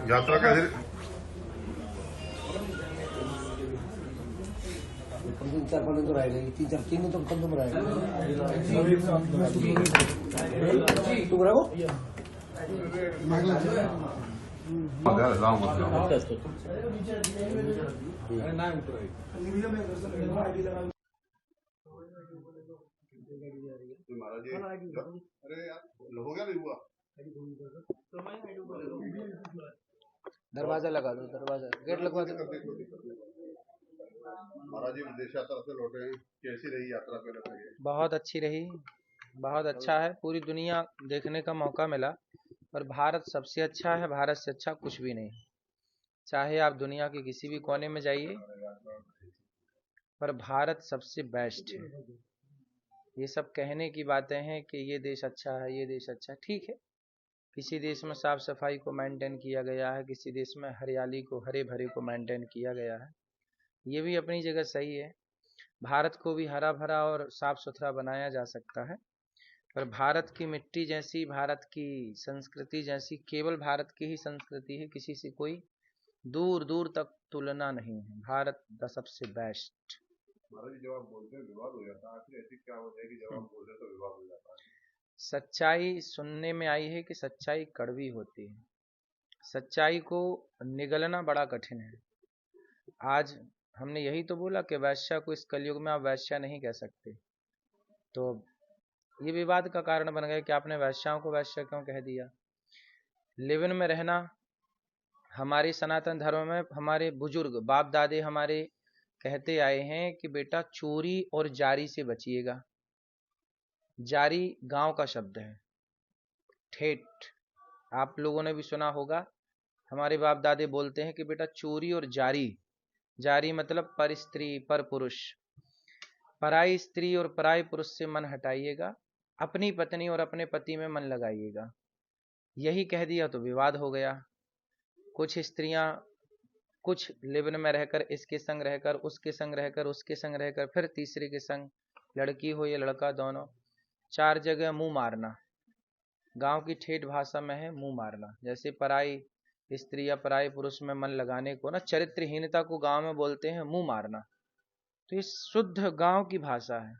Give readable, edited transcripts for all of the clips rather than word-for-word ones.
यात्रा कैसे? 4-5 दिन तो रहेगा, 3 दिन तो कम तुम रहेगा। तुम रहो महाराज जी, अरे यार हो गया नहीं हुआ? दरवाजा लगा दो, दरवाजा गेट लगवा दो। महाराज जी विदेश यात्रा से लौटे हैं, कैसी रही यात्रा? पहले बताइए। बहुत अच्छी रही, बहुत अच्छा है। पूरी दुनिया देखने का मौका मिला और भारत सबसे अच्छा है। भारत से अच्छा कुछ भी नहीं। चाहे आप दुनिया के किसी भी कोने में जाइए, पर भारत सबसे बेस्ट है। ये सब कहने की बातें हैं कि ये देश अच्छा है, ये देश अच्छा है, ठीक है। किसी देश में साफ सफाई को मेंटेन किया गया है, किसी देश में हरियाली को, हरे भरे को मेंटेन किया गया है। ये भी अपनी जगह सही है। भारत को भी हरा भरा और साफ सुथरा बनाया जा सकता है, पर भारत की मिट्टी जैसी, भारत की संस्कृति जैसी केवल भारत की ही संस्कृति है, किसी से कोई दूर दूर तक तुलना नहीं है। भारत द सबसे बेस्ट। महाराज जी जब आप बोलते हैं विवाद हो जाता है, आखिर ऐसी क्या वजह है कि जब आप बोलते हैं तो विवाद हो जाता है? सच्चाई सुनने में आई है कि सच्चाई कड़वी होती है। सच्चाई को निगलना बड़ा कठिन है। आज हमने यही तो बोला कि वैश्या को इस कलयुग में आप वैश्या नहीं कह सकते, तो ये विवाद का कारण बन गया कि आपने वैश्याओं को वैश्या क्यों कह दिया। लिव-इन में रहना हमारे सनातन धर्म में हमारे बुजुर्ग बाप दादे हमारे कहते आए हैं कि बेटा चोरी और जारी से बचिएगा। जारी गांव का शब्द है, ठेठ आप लोगों ने भी सुना होगा। हमारे बाप दादे बोलते हैं कि बेटा चोरी और जारी, जारी मतलब पर स्त्री पर पुरुष, पराई स्त्री और पराई पुरुष से मन हटाइएगा, अपनी पत्नी और अपने पति में मन लगाइएगा। यही कह दिया तो विवाद हो गया। कुछ स्त्रियां कुछ लिव-इन में रहकर, इसके संग रहकर, उसके संग रहकर, उसके संग रहकर, फिर तीसरे के संग, लड़की हो या लड़का दोनों, 4 जगह मुंह मारना। गांव की ठेठ भाषा में है मुंह मारना। जैसे पराई स्त्री या पराई पुरुष में मन लगाने को ना, चरित्रहीनता को गांव में बोलते हैं मुंह मारना। तो ये शुद्ध गांव की भाषा है,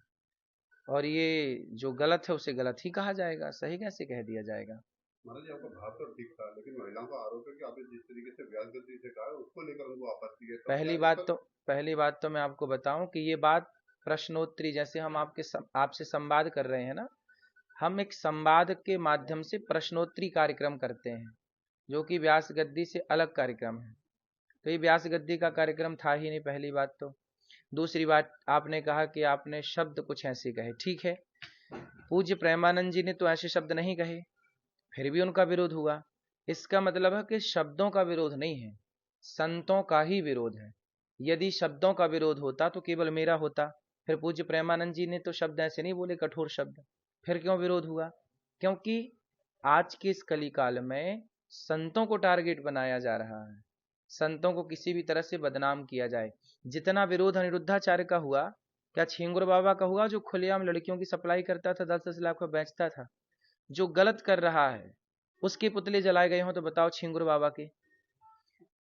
और ये जो गलत है उसे गलत ही कहा जाएगा, सही कैसे कह दिया जाएगा। महाराज जी आपका भाव तो ठीक था, लेकिन महिलाओं का आरोप है कि आपने जिस तरीके से व्यास गद्दी से कहा उसको लेकर उनको आपत्ति है। पहली बात तो मैं आपको बताऊं कि ये बात प्रश्नोत्तरी, जैसे हम आपसे संवाद कर रहे हैं ना, हम एक संवाद के माध्यम से प्रश्नोत्तरी कार्यक्रम करते हैं, जो कि व्यास गद्दी से अलग कार्यक्रम है। तो ये व्यास गद्दी का कार्यक्रम था ही नहीं, पहली बात तो। दूसरी बात, आपने कहा कि आपने शब्द कुछ ऐसे कहे, ठीक है, पूज्य प्रेमानंद जी ने तो ऐसे शब्द नहीं कहे, फिर भी उनका विरोध हुआ। इसका मतलब है कि शब्दों का विरोध नहीं है, संतों का ही विरोध है। यदि शब्दों का विरोध होता तो केवल मेरा होता। फिर पूज्य प्रेमानंद जी ने तो शब्द ऐसे नहीं बोले, कठोर शब्द, फिर क्यों विरोध हुआ? क्योंकि आज के इस कलिकाल में संतों को टारगेट बनाया जा रहा है, संतों को किसी भी तरह से बदनाम किया जाए। जितना विरोध अनिरुद्धाचार्य का हुआ, क्या छिंगुर बाबा का हुआ, जो खुलेआम लड़कियों की सप्लाई करता था, 10-10 लाख में बेचता था। जो गलत कर रहा है उसके पुतले जलाए गए हों तो बताओ, छिंगुर बाबा के?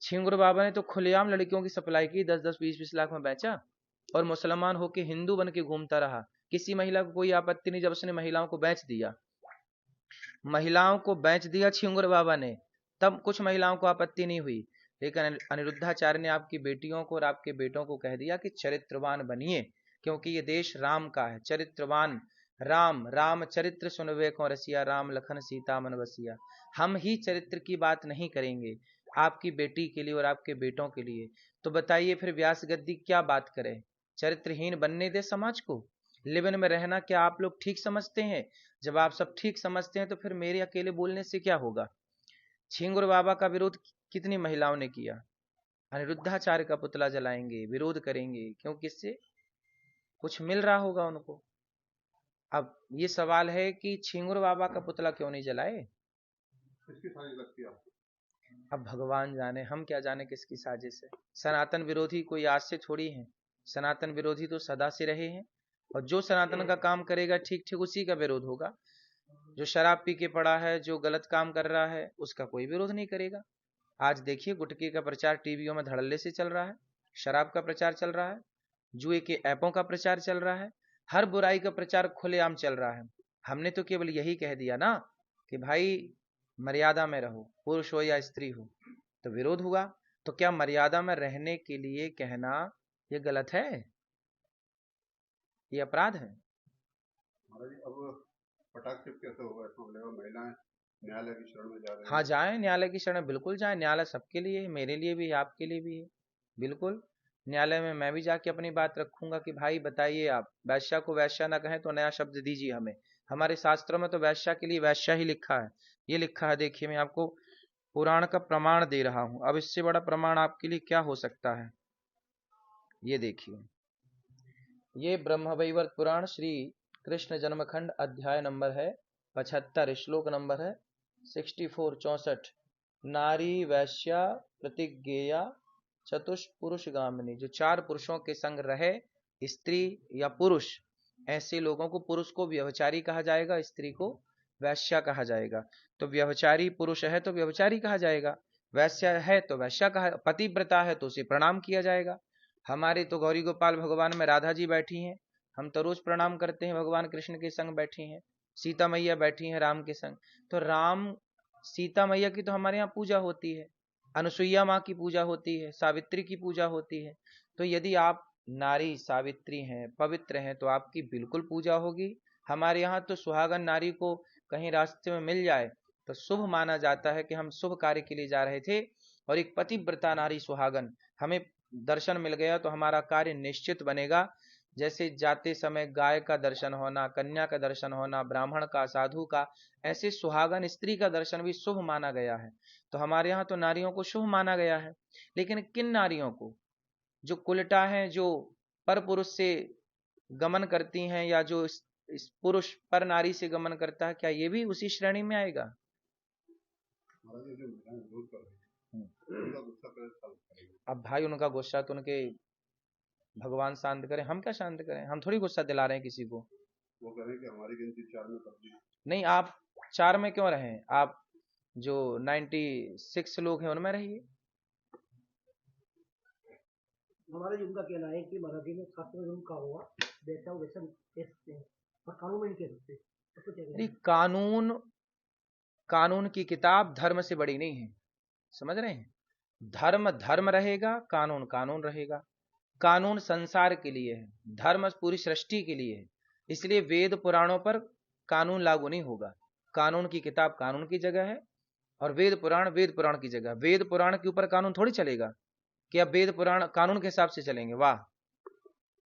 छिंगुर बाबा ने तो खुलेआम लड़कियों की सप्लाई की, 10-10 20-20 लाख में बेचा, और मुसलमान होके हिंदू बन के घूमता रहा। किसी महिला को कोई आपत्ति नहीं जब उसने महिलाओं को बेच दिया। महिलाओं को बेच दिया छिंगुर बाबा ने, तब कुछ महिलाओं को आपत्ति नहीं हुई। लेकिन अनिरुद्धाचार्य ने आपकी बेटियों को और आपके बेटों को कह दिया कि चरित्रवान बनिए, क्योंकि ये देश राम का है। चरित्रवान राम, राम चरित्र सुनवे को रसिया, राम लखन सीता मन बसिया। हम ही चरित्र की बात नहीं करेंगे आपकी बेटी के लिए और आपके बेटों के लिए, तो बताइए फिर व्यास गद्दी क्या बात करे? चरित्रहीन बनने दे समाज को। लिव-इन में रहना क्या आप लोग ठीक समझते हैं? जब आप सब ठीक समझते हैं तो फिर मेरे अकेले बोलने से क्या होगा? छिंगुर बाबा का विरोध कितनी महिलाओं ने किया। अनिरुद्धाचार्य का पुतला जलाएंगे, विरोध करेंगे, क्योंकि इससे कुछ मिल रहा होगा उनको। अब ये सवाल है कि छिंगुर बाबा का पुतला क्यों नहीं जलाए? किसकी साजिश लगती है आपको? अब भगवान जाने, हम क्या जाने किसकी साजिश है। सनातन विरोधी कोई आज से थोड़ी है, सनातन विरोधी तो सदा से रहे हैं। और जो सनातन का काम करेगा ठीक ठीक उसी का विरोध होगा। जो शराब पी के पड़ा है, जो गलत काम कर रहा है, उसका कोई विरोध नहीं करेगा। आज देखिए गुटखे का प्रचार टीवियों में धड़ल्ले से चल रहा है, शराब का प्रचार चल रहा है, जुए के ऐपों का प्रचार चल रहा है, हर बुराई का प्रचार खुलेआम चल रहा है। हमने तो केवल यही कह दिया ना कि भाई मर्यादा में रहो, पुरुष हो या स्त्री हो, तो विरोध हुआ। तो क्या मर्यादा में रहने के लिए कहना ये गलत है? ये अपराध है? महाराज जी, अब पटाक्षेप कैसे होगा इस मामले में? महिलाएं न्यायालय की शरण में जा रही हाँ हैं। जाएं, न्यायालय की शरण बिल्कुल जाएं। न्यायालय सबके लिए है, मेरे लिए भी है, आपके लिए भी है। बिल्कुल न्यायालय में मैं भी जाके अपनी बात रखूंगा कि भाई बताइए, आप वैश्या को वैश्या ना कहें तो नया शब्द दीजिए हमें। हमारे शास्त्रों में तो वैश्या के लिए वैश्या ही लिखा है। ये लिखा है, देखिए मैं आपको पुराण का प्रमाण दे रहा हूं। अब इससे बड़ा प्रमाण आपके लिए क्या हो सकता है? ये देखिए, ये ब्रह्मवैवर्त पुराण श्री कृष्ण जन्मखंड अध्याय नंबर है 75, श्लोक नंबर है 64 नारी वैश्या प्रतिज्ञेया चतुष्पुरुष गामिनी। जो 4 पुरुषों के संग रहे, स्त्री या पुरुष, ऐसे लोगों को, पुरुष को व्यभिचारी कहा जाएगा, स्त्री को वैश्या कहा जाएगा। तो व्यभिचारी पुरुष है तो व्यभिचारी कहा जाएगा, वैश्या है तो वैश्या कहा, पतिव्रता है तो उसे प्रणाम किया जाएगा। हमारे तो गौरी गोपाल भगवान में राधा जी बैठी हैं, हम तो रोज प्रणाम करते हैं, भगवान कृष्ण के संग बैठी हैं। सीता मैया बैठी हैं राम के संग, तो राम सीता मैया की तो हमारे यहाँ पूजा होती है, अनुसुईया माँ की पूजा होती है, सावित्री की पूजा होती है। तो यदि आप नारी सावित्री हैं, पवित्र हैं, तो आपकी बिल्कुल पूजा होगी। हमारे यहाँ तो सुहागन नारी को कहीं रास्ते में मिल जाए तो शुभ माना जाता है कि हम शुभ कार्य के लिए जा रहे थे, और एक पतिव्रता नारी सुहागन हमें दर्शन मिल गया तो हमारा कार्य निश्चित बनेगा। जैसे जाते समय गाय का दर्शन होना, कन्या का दर्शन होना, ब्राह्मण का, साधु का, ऐसे सुहागन स्त्री का दर्शन भी शुभ माना गया है। तो हमारे यहाँ तो नारियों को शुभ माना गया है। लेकिन किन नारियों को? जो कुलटा है, जो पर पुरुष से गमन करती हैं, या जो इस पुरुष पर नारी से गमन करता है, क्या ये भी उसी श्रेणी में आएगा? महाराज जी, जो महिलाएं विरोध कर रही हैं, उनका गुस्सा कैसे शांत करेंगे? अब भाई उनका गुस्सा तो उनके भगवान शांत करें, हम क्या शांत करें? हम थोड़ी गुस्सा दिला रहे हैं किसी को। वो कह रहे हैं कि हमारी गिनती 4 में कर दी। नहीं, आप 4 में क्यों रहें? आप जो 96 लोग हैं उनमें रहिए। हमारा उनका कहना है कि मराठी में शास्त्र में उनका हुआ वैसा वैसा कह सकते हैं, और कानून में नहीं कह सकते। तो क्या अरे कहें? कानून की किताब धर्म से बड़ी नहीं है, समझ रहे हैं? धर्म धर्म रहेगा, कानून कानून रहेगा। कानून संसार के लिए है, धर्म पूरी सृष्टि के लिए है। इसलिए वेद पुराणों पर कानून लागू नहीं होगा। कानून की किताब कानून की जगह है, और वेद पुराण की जगह। वेद पुराण के ऊपर कानून थोड़ी चलेगा कि अब वेद पुराण कानून के हिसाब से चलेंगे। वाह,